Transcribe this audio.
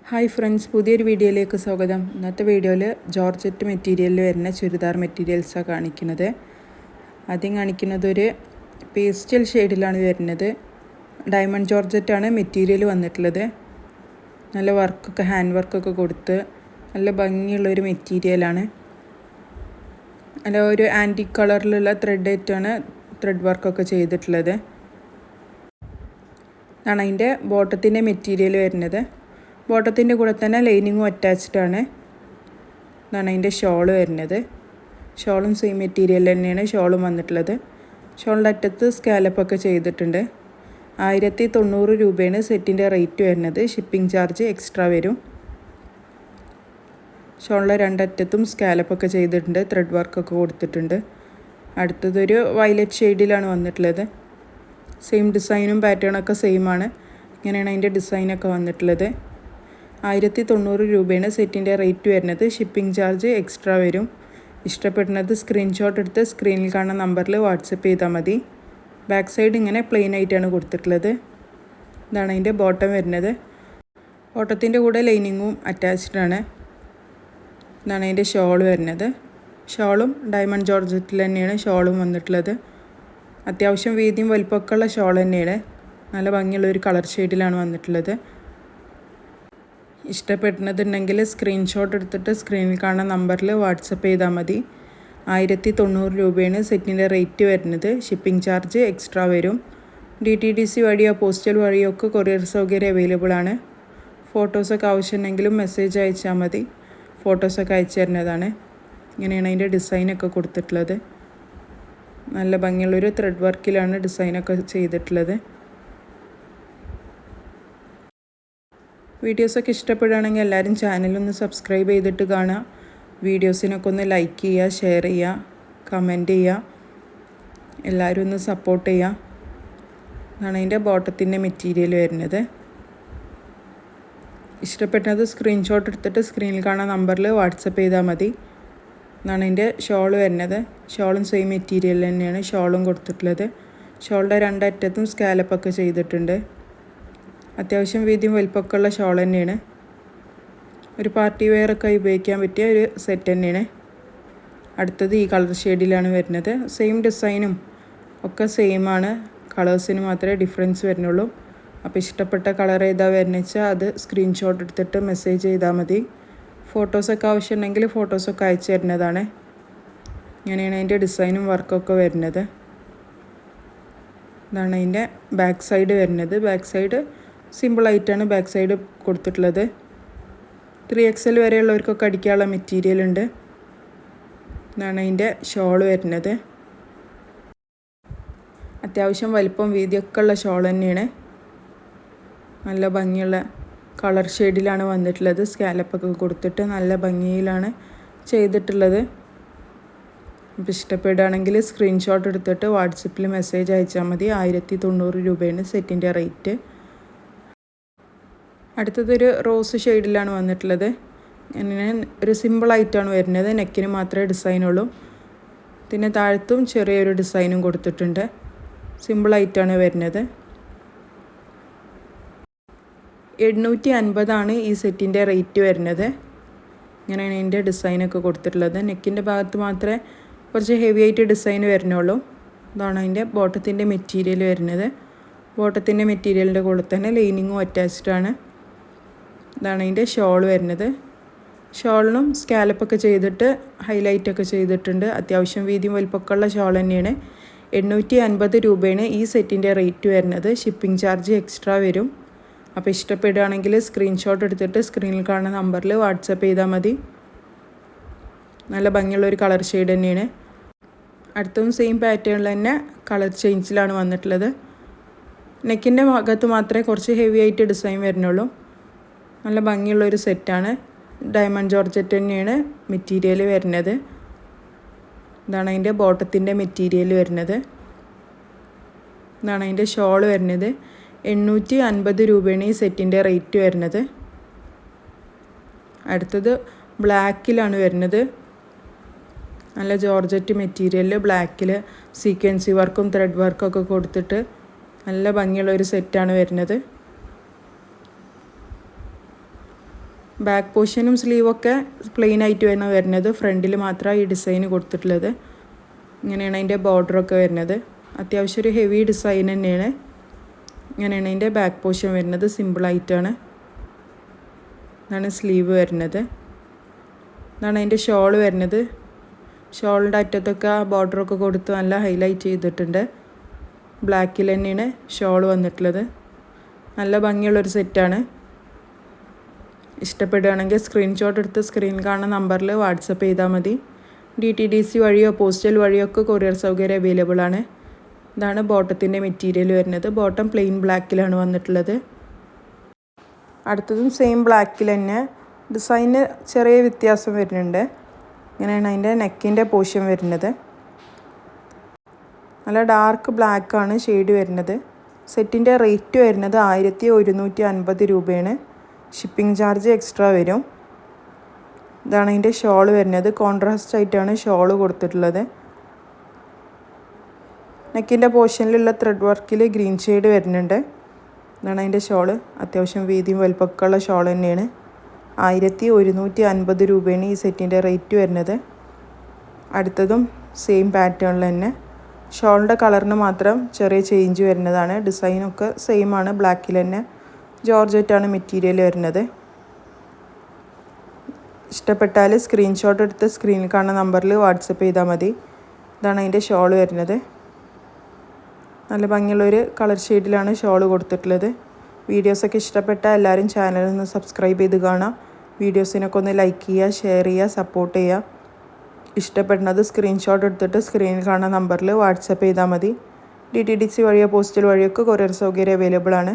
Hi friends, പുതിയൊരു വീഡിയോയിലേക്ക് സ്വാഗതം. ഇന്നത്തെ വീഡിയോയിൽ ജോർജറ്റ് മെറ്റീരിയലിൽ വരുന്ന ചുരിദാർ മെറ്റീരിയൽസാണ് കാണിക്കുന്നത്. ആദ്യം കാണിക്കുന്നത് ഒരു പേസ്റ്റൽ ഷെയ്ഡിലാണ് വരുന്നത്. ഡയമണ്ട് ജോർജറ്റാണ് മെറ്റീരിയൽ വന്നിട്ടുള്ളത്. നല്ല വർക്കൊക്കെ ഹാൻഡ് വർക്കൊക്കെ കൊടുത്ത് നല്ല ഭംഗിയുള്ളൊരു മെറ്റീരിയലാണ്. നല്ല ഒരു ആൻറ്റിക് കളറിലുള്ള ത്രെഡായിട്ടാണ് ത്രെഡ് വർക്കൊക്കെ ചെയ്തിട്ടുള്ളത്. ഇതാണ് അതിൻ്റെ ബോട്ടത്തിൻ്റെ മെറ്റീരിയൽ വരുന്നത്. ബോട്ടത്തിൻ്റെ കൂടെ തന്നെ ലൈനിങ്ങും അറ്റാച്ച്ഡ് ആണ്. ഇതാണ് അതിൻ്റെ ഷോൾ വരുന്നത്. ഷോളും സെയിം മെറ്റീരിയൽ തന്നെയാണ് ഷോളും വന്നിട്ടുള്ളത്. ഷോളിൻ്റെ അറ്റത്ത് സ്കാലപ്പൊക്കെ ചെയ്തിട്ടുണ്ട്. 1090 രൂപയാണ് സെറ്റിൻ്റെ റേറ്റ് വരുന്നത്. ഷിപ്പിംഗ് ചാർജ് എക്സ്ട്രാ വരും. ഷോളിൻ്റെ രണ്ടറ്റത്തും സ്കാലപ്പൊക്കെ ചെയ്തിട്ടുണ്ട്. ത്രെഡ് വർക്കൊക്കെ കൊടുത്തിട്ടുണ്ട്. അടുത്തതൊരു വയലറ്റ് ഷെയ്ഡിലാണ് വന്നിട്ടുള്ളത്. സെയിം ഡിസൈനും പാറ്റേണൊക്കെ സെയിം ആണ്. ഇങ്ങനെയാണ് അതിൻ്റെ ഡിസൈനൊക്കെ വന്നിട്ടുള്ളത്. 1090 രൂപയാണ് സെറ്റിൻ്റെ റേറ്റ് വരുന്നത്. ഷിപ്പിംഗ് ചാർജ് എക്സ്ട്രാ വരും. ഇഷ്ടപ്പെടുന്നത് സ്ക്രീൻഷോട്ട് എടുത്ത് സ്ക്രീനിൽ കാണുന്ന നമ്പറിൽ വാട്സപ്പ് ചെയ്താൽ മതി. ബാക്ക് സൈഡ് ഇങ്ങനെ പ്ലെയിൻ ആയിട്ടാണ് കൊടുത്തിട്ടുള്ളത്. ഇതാണ് അതിൻ്റെ ബോട്ടം വരുന്നത്. ബോട്ടത്തിൻ്റെ കൂടെ ലൈനിങ്ങും അറ്റാച്ച്ഡ് ആണ്. ഇതാണ് അതിൻ്റെ ഷോൾ വരുന്നത്. ഷോളും ഡയമണ്ട് ജോർജറ്റിൽ തന്നെയാണ് ഷോളും വന്നിട്ടുള്ളത്. അത്യാവശ്യം വീതിയും വലിപ്പമൊക്കെ ഉള്ള ഷോൾ തന്നെയാണ്. നല്ല ഭംഗിയുള്ളൊരു കളർ ഷെയ്ഡിലാണ് വന്നിട്ടുള്ളത്. ഇഷ്ടപ്പെടുന്നതുണ്ടെങ്കിൽ സ്ക്രീൻഷോട്ട് എടുത്തിട്ട് സ്ക്രീനിൽ കാണുന്ന നമ്പറിൽ വാട്സപ്പ് ചെയ്താൽ മതി. 1090 രൂപയാണ് സെറ്റിൻ്റെ റേറ്റ് വരുന്നത്. ഷിപ്പിംഗ് ചാർജ് എക്സ്ട്രാ വരും. DTDC വഴിയോ പോസ്റ്റൽ വഴിയോ ഒക്കെ കൊറിയർ സൗകര്യം അവൈലബിൾ ആണ്. ഫോട്ടോസൊക്കെ ആവശ്യമുണ്ടെങ്കിലും മെസ്സേജ് അയച്ചാൽ മതി. ഫോട്ടോസൊക്കെ അയച്ചു തരുന്നതാണ്. ഇങ്ങനെയാണ് അതിൻ്റെ ഡിസൈനൊക്കെ കൊടുത്തിട്ടുള്ളത്. നല്ല ഭംഗിയുള്ളൊരു ത്രെഡ് വർക്കിലാണ് ഡിസൈനൊക്കെ ചെയ്തിട്ടുള്ളത്. വീഡിയോസൊക്കെ ഇഷ്ടപ്പെടുകയാണെങ്കിൽ എല്ലാവരും ചാനലൊന്ന് സബ്സ്ക്രൈബ് ചെയ്തിട്ട് കാണുക. വീഡിയോസിനൊക്കെ ഒന്ന് ലൈക്ക് ചെയ്യുക, ഷെയർ ചെയ്യുക, കമൻറ്റ് ചെയ്യുക. എല്ലാവരും ഒന്ന് സപ്പോർട്ട് ചെയ്യുക. ഇതാണ് അതിൻ്റെ ബോട്ടത്തിൻ്റെ മെറ്റീരിയൽ വരുന്നത്. ഇഷ്ടപ്പെട്ടത് സ്ക്രീൻഷോട്ട് എടുത്തിട്ട് സ്ക്രീനിൽ കാണുന്ന നമ്പറിൽ വാട്സപ്പ് ചെയ്താൽ മതി. ഇതാണ് അതിൻ്റെ ഷോൾ വരുന്നത്. ഷോളും സെയിം മെറ്റീരിയൽ തന്നെയാണ് ഷോളും കൊടുത്തിട്ടുള്ളത്. ഷോളിൻ്റെ രണ്ടറ്റത്തും സ്കാലപ്പൊക്കെ ചെയ്തിട്ടുണ്ട്. അത്യാവശ്യം വീതിയും വലിപ്പമൊക്കെ ഉള്ള ഷോൾ തന്നെയാണ്. ഒരു പാർട്ടി വെയറൊക്കെ ഉപയോഗിക്കാൻ പറ്റിയ ഒരു സെറ്റ് തന്നെയാണ്. അടുത്തത് ഈ കളർ ഷെയ്ഡിലാണ് വരുന്നത്. സെയിം ഡിസൈനും ഒക്കെ സെയിം ആണ്. കളേഴ്സിന് മാത്രമേ ഡിഫറൻസ് വരുന്നുള്ളൂ. അപ്പോൾ ഇഷ്ടപ്പെട്ട കളർ ഏതാ വരുന്നത് വെച്ചാൽ അത് സ്ക്രീൻഷോട്ട് എടുത്തിട്ട് മെസ്സേജ് ചെയ്താൽ മതി. ഫോട്ടോസൊക്കെ ആവശ്യമുണ്ടെങ്കിൽ ഫോട്ടോസൊക്കെ അയച്ചു തരുന്നതാണ്. ഇങ്ങനെയാണ് അതിൻ്റെ ഡിസൈനും വർക്കൊക്കെ വരുന്നത്. ഇതാണ് അതിൻ്റെ ബാക്ക് സൈഡ് വരുന്നത്. ബാക്ക് സൈഡ് സിമ്പിളായിട്ടാണ് ബാക്ക് സൈഡ് കൊടുത്തിട്ടുള്ളത്. 3XL വരെയുള്ളവർക്കൊക്കെ അടിക്കാനുള്ള മെറ്റീരിയൽ ഉണ്ട്. ഇതാണ് അതിൻ്റെ ഷോൾ വരുന്നത്. അത്യാവശ്യം വലിപ്പം വീതിയൊക്കെ ഉള്ള ഷോൾ തന്നെയാണ്. നല്ല ഭംഗിയുള്ള കളർ ഷെയ്ഡിലാണ് വന്നിട്ടുള്ളത്. സ്കാലപ്പൊക്കെ കൊടുത്തിട്ട് നല്ല ഭംഗിയിലാണ് ചെയ്തിട്ടുള്ളത്. അപ്പോൾ ഇഷ്ടപ്പെടുകയാണെങ്കിൽ സ്ക്രീൻഷോട്ട് എടുത്തിട്ട് വാട്സപ്പിൽ മെസ്സേജ് അയച്ചാൽ മതി. 1090 രൂപയാണ് സെറ്റിൻ്റെ റേറ്റ്. അടുത്തതൊരു റോസ് ഷെയ്ഡിലാണ് വന്നിട്ടുള്ളത്. ഇങ്ങനെ ഒരു സിമ്പിളായിട്ടാണ് വരുന്നത്. നെക്കിന് മാത്രമേ ഡിസൈനുള്ളൂ. പിന്നെ താഴത്തും ചെറിയൊരു ഡിസൈനും കൊടുത്തിട്ടുണ്ട്. സിമ്പിളായിട്ടാണ് വരുന്നത്. 850 ഈ സെറ്റിൻ്റെ റേറ്റ് വരുന്നത്. ഇങ്ങനെയാണ് ഇതിൻ്റെ ഡിസൈനൊക്കെ കൊടുത്തിട്ടുള്ളത്. നെക്കിൻ്റെ ഭാഗത്ത് മാത്രമേ കുറച്ച് ഹെവി ആയിട്ട് ഡിസൈൻ വരുന്നുള്ളൂ. ഇതാണ് അതിൻ്റെ ബോട്ടത്തിൻ്റെ മെറ്റീരിയൽ വരുന്നത്. ബോട്ടത്തിൻ്റെ മെറ്റീരിയലിൻ്റെ കൂടെ തന്നെ ലൈനിങ്ങും അറ്റാച്ച്ഡ് ആണ്. ഇതാണ് അതിൻ്റെ ഷോൾ വരുന്നത്. ഷോളിനും സ്കാലപ്പൊക്കെ ചെയ്തിട്ട് ഹൈലൈറ്റൊക്കെ ചെയ്തിട്ടുണ്ട്. അത്യാവശ്യം വീതിയും വലിപ്പമൊക്കെ ഉള്ള ഷോൾ തന്നെയാണ്. 850 രൂപയാണ് ഈ സെറ്റിൻ്റെ റേറ്റ് വരുന്നത്. ഷിപ്പിംഗ് ചാർജ് എക്സ്ട്രാ വരും. അപ്പോൾ ഇഷ്ടപ്പെടുകയാണെങ്കിൽ സ്ക്രീൻഷോട്ട് എടുത്തിട്ട് സ്ക്രീനിൽ കാണുന്ന നമ്പറിൽ വാട്സപ്പ് ചെയ്താൽ മതി. നല്ല ഭംഗിയുള്ളൊരു കളർ ഷെയ്ഡ് തന്നെയാണ്. അടുത്തതും സെയിം പാറ്റേണിൽ തന്നെ കളർ ചേഞ്ചിലാണ് വന്നിട്ടുള്ളത്. നെക്കിൻ്റെ ഭാഗത്ത് മാത്രമേ കുറച്ച് ഹെവി ആയിട്ട് ഡിസൈൻ വരുന്നുള്ളൂ. നല്ല ഭംഗിയുള്ളൊരു സെറ്റാണ്. ഡയമണ്ട് ജോർജറ്റ് തന്നെയാണ് മെറ്റീരിയൽ വരുന്നത്. ഇതാണ് അതിൻ്റെ ബോട്ടത്തിൻ്റെ മെറ്റീരിയൽ വരുന്നത്. ഇതാണ് അതിൻ്റെ ഷോൾ വരുന്നത്. 850 രൂപയാണ് ഈ സെറ്റിൻ്റെ റേറ്റ് വരുന്നത്. അടുത്തത് ബ്ലാക്കിലാണ് വരുന്നത്. നല്ല ജോർജറ്റ് മെറ്റീരിയൽ ബ്ലാക്കിൽ സീക്വൻസി വർക്കും ത്രെഡ് വർക്കൊക്കെ കൊടുത്തിട്ട് നല്ല ഭംഗിയുള്ളൊരു സെറ്റാണ് വരുന്നത്. ബാക്ക് പോർഷനും സ്ലീവൊക്കെ പ്ലെയിൻ ആയിട്ട് വേണം വരുന്നത്. ഫ്രണ്ടിൽ മാത്രമാണ് ഈ ഡിസൈൻ കൊടുത്തിട്ടുള്ളത്. ഇങ്ങനെയാണ് അതിൻ്റെ ബോർഡറൊക്കെ വരുന്നത്. അത്യാവശ്യം ഒരു ഹെവി ഡിസൈൻ തന്നെയാണ്. ഇങ്ങനെയാണ് അതിൻ്റെ ബാക്ക് പോർഷൻ വരുന്നത്. സിമ്പിളായിട്ടാണ്. ഇതാണ് സ്ലീവ് വരുന്നത്. ഇതാണ് അതിൻ്റെ ഷോൾ വരുന്നത്. ഷോളിൻ്റെ അറ്റത്തൊക്കെ ബോർഡറൊക്കെ കൊടുത്ത് നല്ല ഹൈലൈറ്റ് ചെയ്തിട്ടുണ്ട്. ബ്ലാക്കിൽ തന്നെയാണ് ഷോൾ വന്നിട്ടുള്ളത്. നല്ല ഭംഗിയുള്ളൊരു സെറ്റാണ്. ഇഷ്ടപ്പെടുകയാണെങ്കിൽ സ്ക്രീൻഷോട്ട് എടുത്ത് സ്ക്രീൻ കാണുന്ന നമ്പറിൽ വാട്സപ്പ് ചെയ്താൽ മതി. DTDC വഴിയോ പോസ്റ്റൽ വഴിയോ ഒക്കെ കൊറിയർ സൗകര്യം അവൈലബിൾ ആണ്. ഇതാണ് ബോട്ടത്തിൻ്റെ മെറ്റീരിയൽ വരുന്നത്. ബോട്ടം പ്ലെയിൻ ബ്ലാക്കിലാണ് വന്നിട്ടുള്ളത്. അടുത്തതും സെയിം ബ്ലാക്കിൽ തന്നെ. ഡിസൈന് ചെറിയ വ്യത്യാസം വരുന്നുണ്ട്. ഇങ്ങനെയാണ് അതിൻ്റെ നെക്കിൻ്റെ പോർഷൻ വരുന്നത്. നല്ല ഡാർക്ക് ബ്ലാക്കാണ് ഷെയ്ഡ് വരുന്നത്. സെറ്റിൻ്റെ റേറ്റ് വരുന്നത് 1150 രൂപയാണ്. ഷിപ്പിംഗ് ചാർജ് എക്സ്ട്രാ വരും. ഇതാണ് അതിൻ്റെ ഷോൾ വരുന്നത്. കോൺട്രാസ്റ്റ് ആയിട്ടാണ് ഷോൾ കൊടുത്തിട്ടുള്ളത്. നെക്കിൻ്റെ പോർഷനിലുള്ള ത്രെഡ് വർക്കിൽ ഗ്രീൻ ഷെയ്ഡ് വരുന്നുണ്ട്. ഇതാണ് അതിൻ്റെ ഷോള്. അത്യാവശ്യം വീതിയും വലുപ്പമൊക്കെ ഉള്ള ഷോൾ തന്നെയാണ്. 1150 രൂപയാണ് ഈ സെറ്റിൻ്റെ റേറ്റ് വരുന്നത്. അടുത്തതും സെയിം പാറ്റേണിൽ തന്നെ. ഷോളിൻ്റെ കളറിന് മാത്രം ചെറിയ ചേഞ്ച് വരുന്നതാണ്. ഡിസൈനൊക്കെ സെയിം ആണ്. ബ്ലാക്കിൽ തന്നെ ജോർജറ്റാണ് മെറ്റീരിയൽ വരുന്നത്. ഇഷ്ടപ്പെട്ടാൽ സ്ക്രീൻഷോട്ട് എടുത്ത് സ്ക്രീനിൽ കാണുന്ന നമ്പറിൽ വാട്സപ്പ് ചെയ്താൽ മതി. ഇതാണ് അതിൻ്റെ ഷോൾ വരുന്നത്. നല്ല ഭംഗിയുള്ളൊരു കളർ ഷെയ്ഡിലാണ് ഷോൾ കൊടുത്തിട്ടുള്ളത്. വീഡിയോസൊക്കെ ഇഷ്ടപ്പെട്ടാൽ എല്ലാവരും ചാനലിൽ നിന്ന് സബ്സ്ക്രൈബ് ചെയ്ത് കാണാം. വീഡിയോസിനൊക്കെ ഒന്ന് ലൈക്ക് ചെയ്യുക, ഷെയർ ചെയ്യുക, സപ്പോർട്ട് ചെയ്യുക. ഇഷ്ടപ്പെടുന്നത് സ്ക്രീൻഷോട്ട് എടുത്തിട്ട് സ്ക്രീനിൽ കാണുന്ന നമ്പറിൽ വാട്സപ്പ് ചെയ്താൽ മതി. DTDC വഴിയോ പോസ്റ്റൽ വഴിയൊക്കെ കൊറിയർ സൗകര്യം അവൈലബിൾ ആണ്.